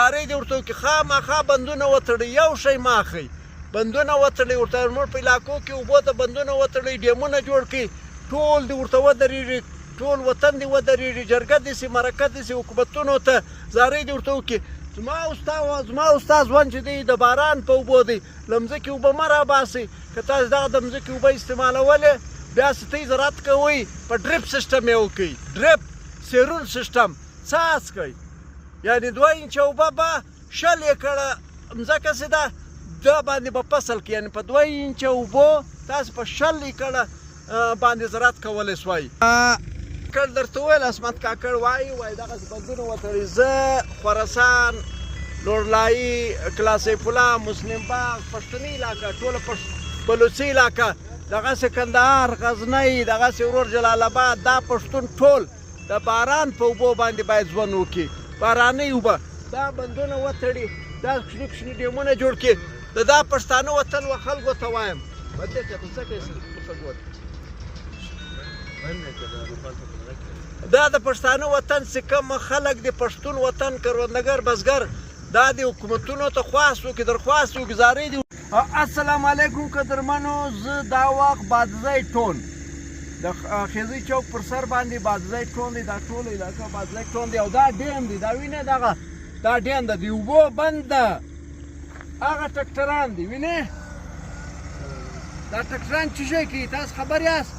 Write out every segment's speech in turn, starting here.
زارۍ دې ورته وکړي خامخا بندونه وتړئ یو شی مه اخئ بندونه وتړئ ورته زموږ په علاقو کې اوبو ته بندونه وتړئ ډیمونه جوړ کړئ ټول دې ورته ودرېږي ټول وطن دې ودرېږي جرګه دې سي مرکه دې سي حکومتونو ته زارۍ دې ورته وکړي زما او ستا ژوند چې دی د باران په اوبو دی له مځکې اوبه مه راباسئ که تاسو دغه د مځکې اوبه استعمالولې بیا ستۍ زراعت کوئ په ډریپ سیسټم یې وکړئ ډریپ سیرون سیسټم څاڅکئ یعنې 2 انچه اوبه به 100 ایکړه مځکه چې ده دا باندې به فصل کې یعنې په 2 انچه اوبو تاسو په 100 ایکړه باندې زراعت کولی سوای کړ درته وویل عصمت کاکړ وایي دغسې بندونه وتړئ زه خراسان لورلایي کلاسیف الله مسلم باغ پښتني علاقه ټوله بلوڅي علاقه دغسې کندهار غزنی دغسې ورور جلال آباد دا پښتون ټول د باران په اوبو باندې باید ژوند وکړي باراني اوبه دا بندونه وتړي دا کوچني کوچني ډیمونه جوړ کړي دا پښتانه وطن و خلکو ته وایم دا د پښتانه وطن چې کوم خلک د پښتون وطن کروندګر بزګر دا د حکومتونو ته خواست وکړي درخواست وکړي زارۍ دي السلام علیکم قدرمنو زه دا وخت بادزی ټون د خیزی چوک پر سر باندې بادزی ټون دی دا ټوله علاقه بادزی ټون دی او دا ډیم دی دا وینې دا ډیم ده د اوبو بند ده هغه ټکټران دي وینې دا ټکټران څه شی کوي تاسو خبر یاست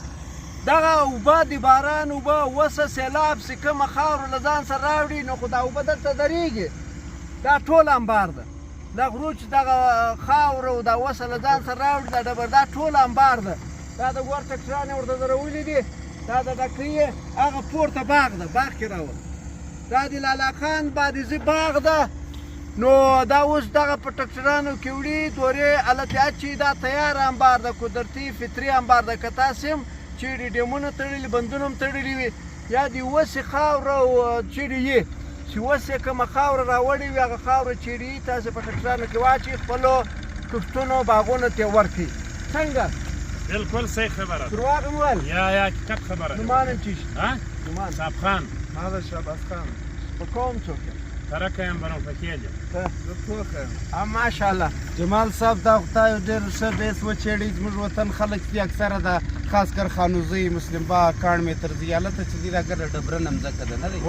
دغه اوبه د باران اوبه وسه سیلاب چې کومه خاوره له ځان سره راوړي نو خو دا اوبه دلته درېږي دا ټول انبار ده دا غرو چې دغه خاوره او دا وسه له ځان سره راوړي دا ډبر دا ټول انبار ده دا د ګور ټکټران یې ورته درولي دي دا د ډکۍ هغه پورته باغ ده باغ کې راول دا د لالا خان بادزي باغ ده نو دا اوس دغه په ټکټرانو کې وړي دورې هلته اچي دا تیار انبار ده قدرتي فطري انبار ده که تاسې هم چیرې ډیمونه تړلي بندونه هم تړلي وي یا د وسې خاوره چیرې یې چې وسې کومه خاوره راوړې وي هغه خاوره چیرې یي تاسې په ټکټرانو کې واچوئ خپلو کښتونو باغونو ته یې ورکړئ څنګه بالکل صحیح خبره درواغ مې ویل یا حقیقت خبره نومانم چی شي نومان صاحب خان هذا شهباز خان په کوم څوک یم ترکه یم بنو فکیل یم ته زه پوخه یم ماشاءالله جمال صاحب دا خدای ډېر ښه ډیس وچېړئ زموږ وطن خلک دي اکثره د خاص کر خانوزۍ مسلم باغ کاڼ میترځي هلته چې دي دا ګډه ډبرنه مځکه ده نه دی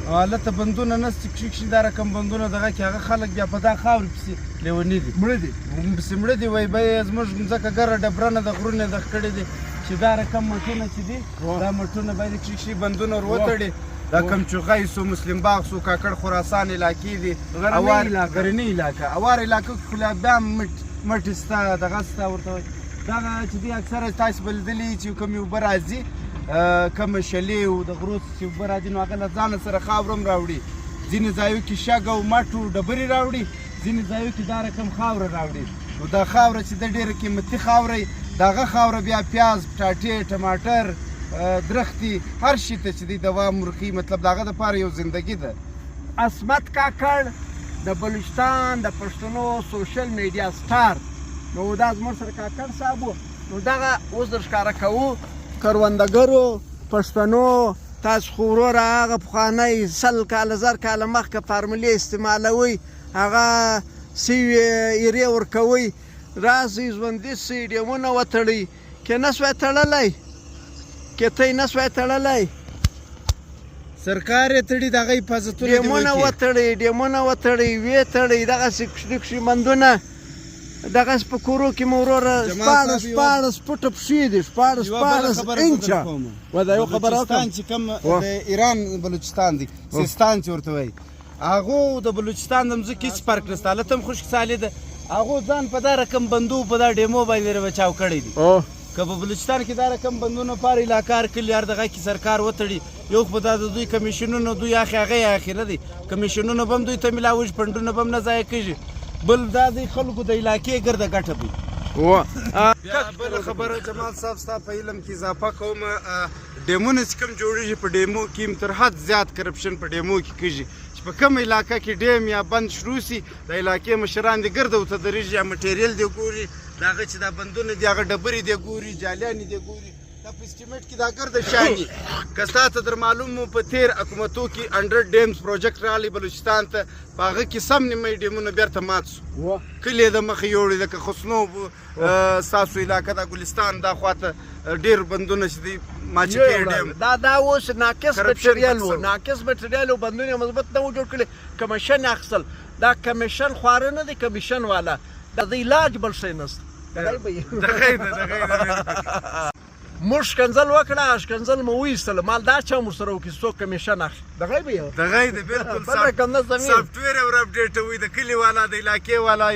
هلته بندونه نسته کښې کښې دا رقم بندونه دغه کې هغه خلک بیا په دا خاورې پسې لیوني دي مړه دي پسې مړه دي وایي به یې زموږ مځکه ګره ډبرنه د غرونه دغه کړې دي چې دا رقم مټونه چې دي دا مټونه باید کښې کښې بندونه ور وتړي دا کمچوغی سو مسلم باغ سو کاکړ خراسان علاقې دي غرنۍ علاقه اوار علاقو کې خو لا بیا مټې سته دغه سته ورته وایي دغه چې دي اکثره تاسو به لیدلي چې کومې اوبه راځي کومه شلې او د غرو چې اوبه راځي نو هغه له ځانه سره خاوره هم راوړي ځینې ځایو کې شګ او مټو ډبرې راوړي ځینې ځایو کې دا رقم خاوره راوړي نو دا خاوره چې ده ډېره قیمتي خاوره وي د هغه خاوره بیا پیاز پټاټې ټماټر درختي هر شي ته چې دی دوام ورکوي مطلب د هغه دپاره یو زندګي ده عصمت کاکړ د بلوچستان د پښتنو سوشل میډیا سټار نو دا زموږ سره کاکړ صاحب و نو دغه اوس در ښکاره کوو کروندګرو پښتنو تاسو خو وروره هغه پخوانی 100 کاله 1000 کاله مخکې فارمولې استعمالوئ هغه سوي ایرې ورکوئ راسئ ژوندي سئ ډیمونه وتړئ که نه سوی تړلی کتی نه سوی تړلی سرکار یې تړي د هغه حفاظتونه دې وکړي ډیمونه وتړئ ویې تړئ دغسې کوچني کوچني بندونه دغسې په کورو کې مو وروره 14 فوټه پښې دي 14 انچه دا یو خبره وکړم چې کوم د ایران بلوچستان دی سیستان چې ورته وایي هغو د بلوچستان د مځکې هېڅ فرق نشته هلته هم خوشحالي ده هغو ځان په دا رقم بندو په دا ډیمو باندې بچاو کړی دي که په بلوچستان کې دا رقم بندونه پار علاقه هر کلي هر دغه کې سرکار وتړي یو خو به دا د دوی کمیشنونه دوی هغه یې اخره دي کمیشنونه به هم دوی ته میلاوږي فنډونه به هم نه ضایع کېږي بل دا د خلکو د علاقې ګرده ګټه وي بیا بله خبره جمال صاحب ستا په علم کې اضافه کوم ډیمونه چې کوم جوړېږي په ډیمو کې تر حد زیات کرپشن په ډیمو کې کېږي چې په کوم علاقه کې ډیم یا بند شروع سي د علاقې مشران دې ګرده ورته درېږي یا مټیریل دې ګوري د هغه چې دا بندونه دي هغه ډبرې دې ګوري جالیانې دې ګوري دا په اسټیمیټ کې دا ګرد شاهي که ستا ته در معلوم و په تیر حکومتو کې 100 ډیمز پروجیکټ راغلی بلوچستان ته په هغه کې سم نیمه ډیمونه بیرته مات سو کلي د مخې یوړې لکه خسنو ستاسو علاقه دا ګلستان دا خواته ډېر بندونه چې دي ماچکې ډیم دا اوس ناقص مټریال و ناقص مټریال و بندونه مضبوط نه و جوړ کړي کمیشن اخیستل دا کمیشن خواره نه دی کمیشن والا دا د علاج بل شی نسته موږ ښکنځل وکړه ښکنځل مو وایستل مال دا چا مو سره وکړي څوک کمیشن اخلي دغه به یو دغه دی بالکل سافټویر اور اپډیټ وي د کلي والا د علاقې والا